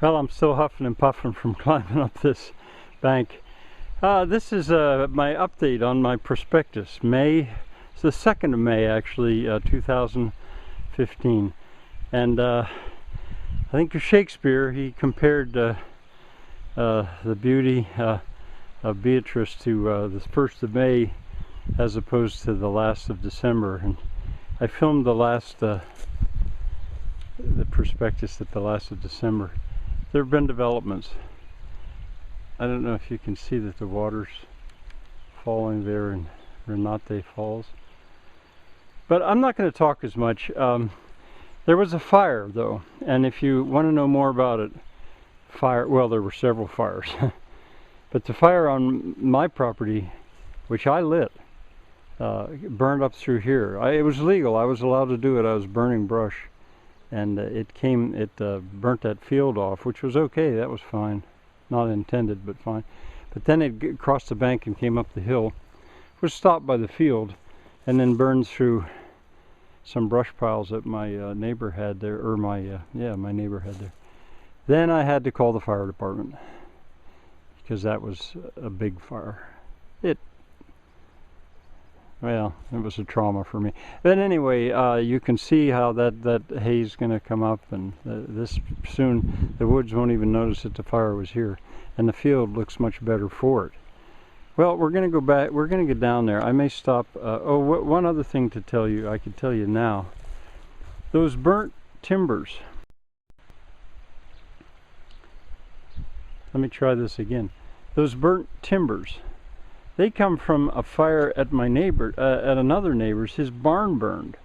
Well, I'm still huffing and puffing from climbing up this bank. This is my update on my prospectus. It's the 2nd of May actually, 2015. And I think of Shakespeare, he compared the beauty of Beatrice to the 1st of May as opposed to the last of December. And I filmed the prospectus at the last of December. There have been developments. I don't know if you can see that the water's falling there in Renate Falls. But I'm not going to talk as much. There was a fire though, and if you want to know more about it, well, there were several fires. But the fire on my property, which I lit, burned up through here. It was legal. I was allowed to do it. I was burning brush. And it burnt that field off, which was okay. That was fine. Not intended, but fine. But then it crossed the bank and came up the hill, was stopped by the field, and then burned through some brush piles that my neighbor had there, or my neighbor had there. Then I had to call the fire department because that was a big fire. Well, it was a trauma for me. But anyway, you can see how that haze is going to come up, and this soon the woods won't even notice that the fire was here, and the field looks much better for it. Well, we're going to go back. We're going to get down there. I may stop. One other thing to tell you. I could tell you now. Those burnt timbers. Let me try this again. Those burnt timbers. They come from a fire at my neighbor, at another neighbor's. His barn burned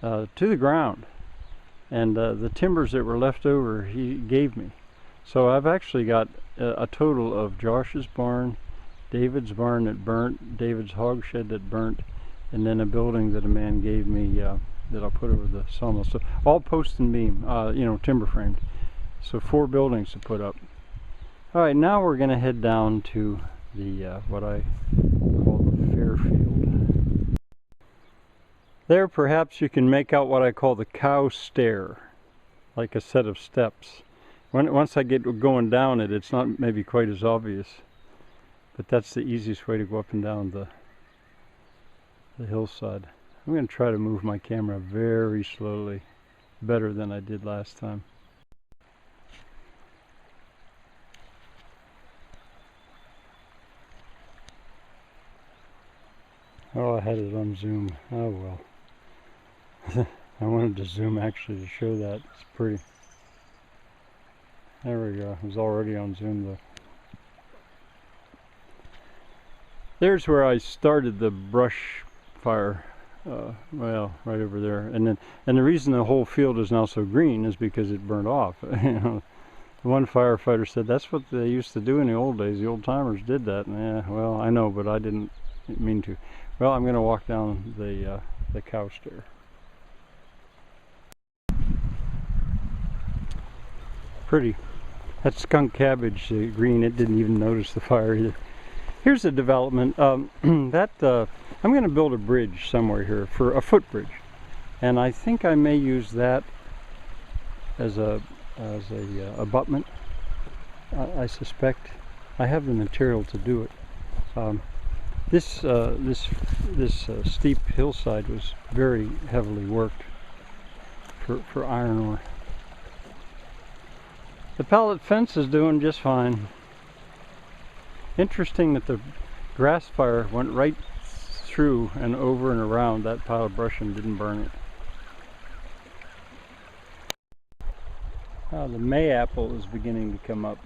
to the ground, and the timbers that were left over he gave me. So I've actually got a total of Josh's barn, David's barn that burnt, David's hog shed that burnt, and then a building that a man gave me that I'll put over the sawmill. So all post and beam, timber framed. So 4 buildings to put up. All right, now we're going to head down to the what I call the Fairfield. There perhaps you can make out what I call the cow stair, like a set of steps. Once I get going down it, it's not maybe quite as obvious, but that's the easiest way to go up and down the hillside. I'm going to try to move my camera very slowly, better than I did last time. Oh, I had it on zoom. Oh well. I wanted to zoom actually to show that. It's pretty. There we go. It was already on zoom though. There's where I started the brush fire. Well, right over there. And the reason the whole field is now so green is because it burned off. The one firefighter said that's what they used to do in the old days. The old timers did that. And yeah, well, I know, but I didn't mean to. Well, I'm going to walk down the cow stair. Pretty. That skunk cabbage green, it didn't even notice the fire either. Here's a development. I'm going to build a bridge somewhere here, for a footbridge, and I think I may use that as a abutment. I suspect I have the material to do it. This steep hillside was very heavily worked for iron ore. The pallet fence is doing just fine. Interesting that the grass fire went right through and over and around that pile of brush and didn't burn it. The mayapple is beginning to come up.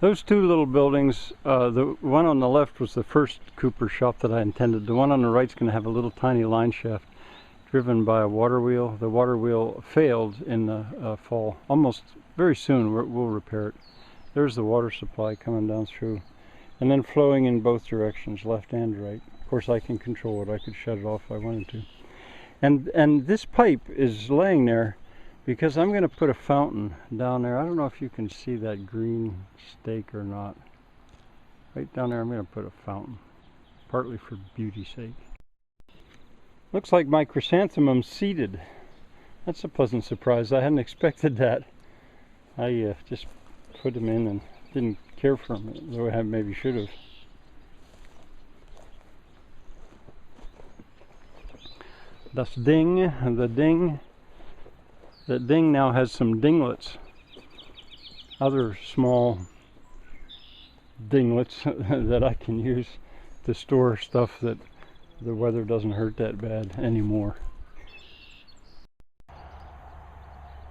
Those 2 little buildings, the one on the left was the first cooper shop that I intended. The one on the right is going to have a little tiny line shaft driven by a water wheel. The water wheel failed in the fall. Almost very soon we'll repair it. There's the water supply coming down through, and then flowing in both directions, left and right. Of course I can control it. I could shut it off if I wanted to. And this pipe is laying there because I'm going to put a fountain down there. I don't know if you can see that green stake or not. Right down there I'm going to put a fountain, partly for beauty's sake. Looks like my chrysanthemum's seeded. That's a pleasant surprise. I hadn't expected that. I just put them in and didn't care for them, though I maybe should have. Das Ding, the ding. That ding now has some dinglets. Other small dinglets that I can use to store stuff that the weather doesn't hurt that bad anymore.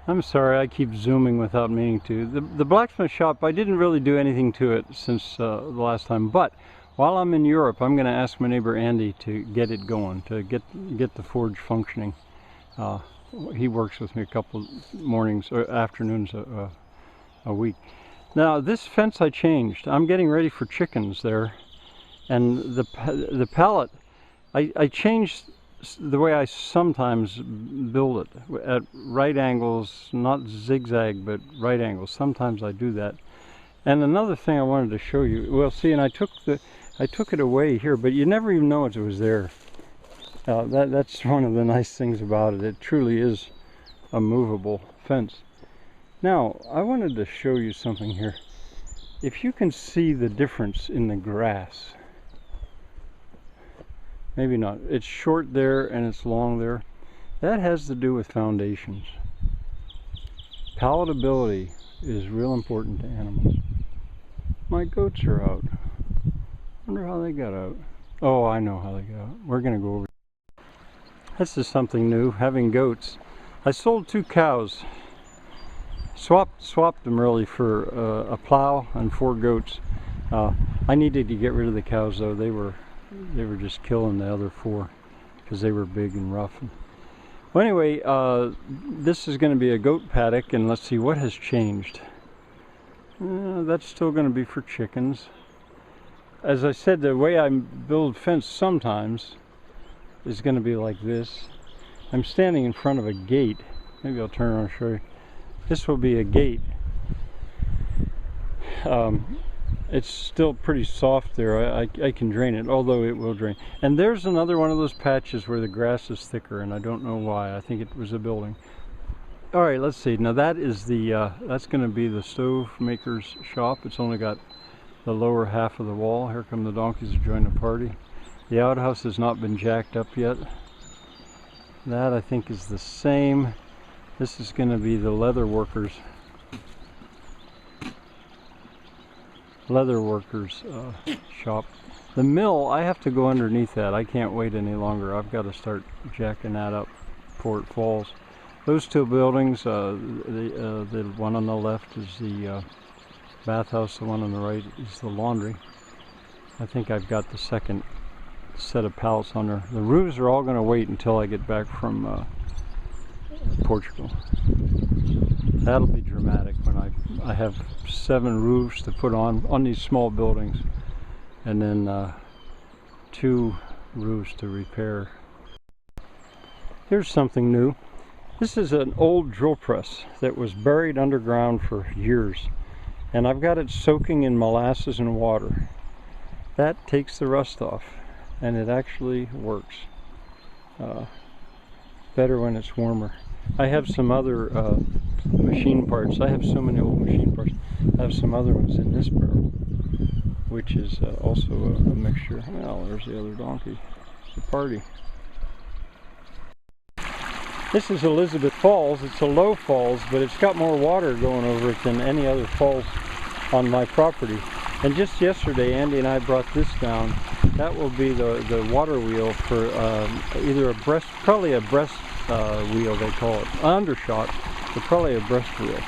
I'm sorry, I keep zooming without meaning to. The blacksmith shop, I didn't really do anything to it since the last time, but while I'm in Europe, I'm going to ask my neighbor Andy to get it going, to get the forge functioning. He works with me a couple mornings or afternoons a week. Now this fence I changed. I'm getting ready for chickens there, and the pallet, I changed the way I sometimes build it at right angles, not zigzag but right angles. Sometimes I do that. And another thing I wanted to show you, well, see, and I took it away here, but you never even know it was there. That's one of the nice things about it. It truly is a movable fence. Now I wanted to show you something here. If you can see the difference in the grass. Maybe not. It's short there and it's long there. That has to do with foundations. Palatability is real important to animals. My goats are out. Wonder how they got out. Oh, I know how they got out. We're going to go over. This is something new, having goats. I sold 2 cows. Swapped them really for a plow and 4 goats. I needed to get rid of the cows though. They were just killing the other 4 because they were big and rough. Well, anyway, this is going to be a goat paddock, and let's see what has changed. That's still going to be for chickens. As I said, the way I build fence sometimes is going to be like this. I'm standing in front of a gate. Maybe I'll turn around and show you. This will be a gate. It's still pretty soft there. I can drain it, although it will drain. And there's another one of those patches where the grass is thicker, and I don't know why. I think it was a building. All right, let's see. Now that is the that's going to be the stove maker's shop. It's only got the lower half of the wall. Here come the donkeys to join the party. The outhouse has not been jacked up yet. That I think is the same. This is going to be the leather workers shop. The mill, I have to go underneath that. I can't wait any longer. I've got to start jacking that up before it falls. Those 2 buildings, the one on the left is the bathhouse, the one on the right is the laundry. I think I've got the second set of pallets on there. The roofs are all going to wait until I get back from Portugal. That'll be dramatic when I have 7 roofs to put on these small buildings, and then 2 roofs to repair. Here's something new. This is an old drill press that was buried underground for years, and I've got it soaking in molasses and water. That takes the rust off, and it actually works better when it's warmer. I have some other machine parts. I have so many old machine parts. I have some other ones in this barrel, which is also a mixture. Well, there's the other donkey. It's a party. This is Elizabeth Falls. It's a low falls, but it's got more water going over it than any other falls on my property. And just yesterday, Andy and I brought this down. That will be the water wheel for either probably a breast wheel they call it, undershot, but probably a breast wheel.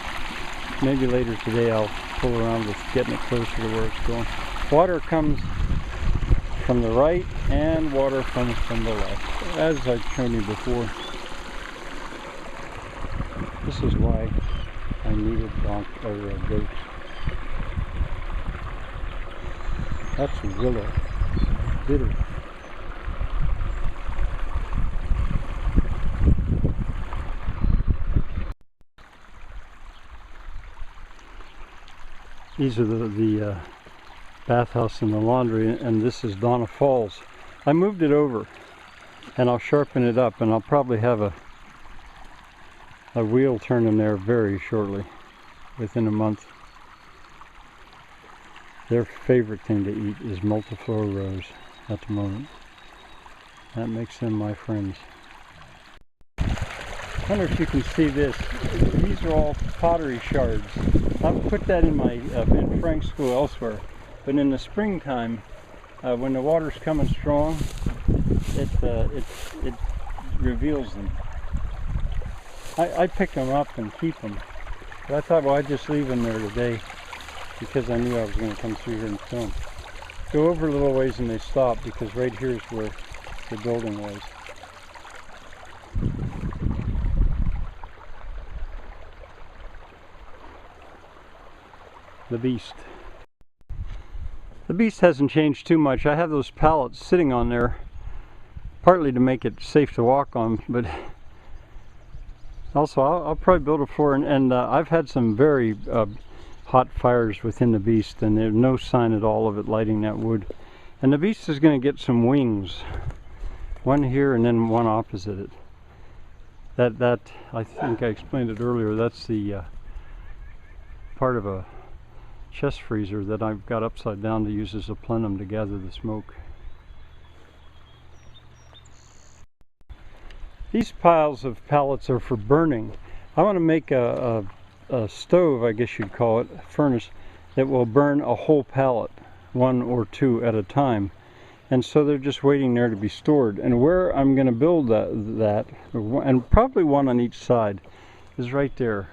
Maybe later today I'll pull around with getting it closer to where it's going. Water comes from the right and water comes from the left, as I've shown you before. This is why I needed goats. That's willow, bitter. These are the bathhouse and the laundry, and this is Donna Falls. I moved it over, and I'll sharpen it up, and I'll probably have a wheel turn in there very shortly, within a month. Their favorite thing to eat is multiflora rose at the moment. That makes them my friends. I wonder if you can see this. These are all pottery shards. I've put that in my in Frank's school elsewhere, but in the springtime, when the water's coming strong, it reveals them. I pick them up and keep them, but I thought, well, I'd just leave them there today because I knew I was going to come through here and film. Go over a little ways and they stop, because right here is where the building was. The Beast. The Beast hasn't changed too much. I have those pallets sitting on there partly to make it safe to walk on, but also I'll probably build a floor, and I've had some very hot fires within the Beast, and there's no sign at all of it lighting that wood. And the Beast is going to get some wings, one here and then one opposite it. That I think I explained it earlier, that's the part of a chest freezer that I've got upside down to use as a plenum to gather the smoke. These piles of pallets are for burning. I want to make a stove, I guess you'd call it, a furnace, that will burn a whole pallet, one or two at a time. And so they're just waiting there to be stored. And where I'm going to build that, and probably one on each side, is right there.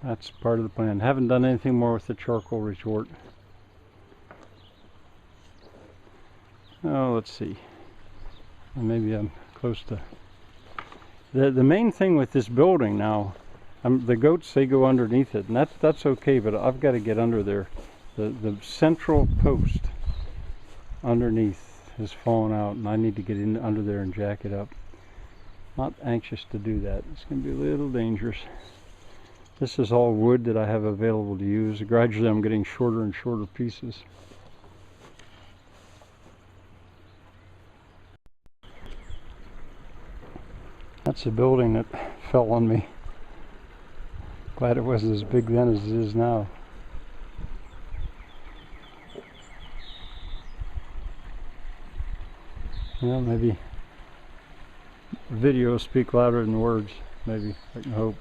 That's part of the plan. Haven't done anything more with the charcoal retort. Oh, let's see. Maybe I'm close to... The main thing with this building now, the goats, they go underneath it, and that's okay, but I've got to get under there. The central post underneath has fallen out, and I need to get in under there and jack it up. Not anxious to do that. It's going to be a little dangerous. This is all wood that I have available to use. Gradually I'm getting shorter and shorter pieces. That's a building that fell on me. Glad it wasn't as big then as it is now. Well, maybe videos speak louder than words. Maybe, I can hope.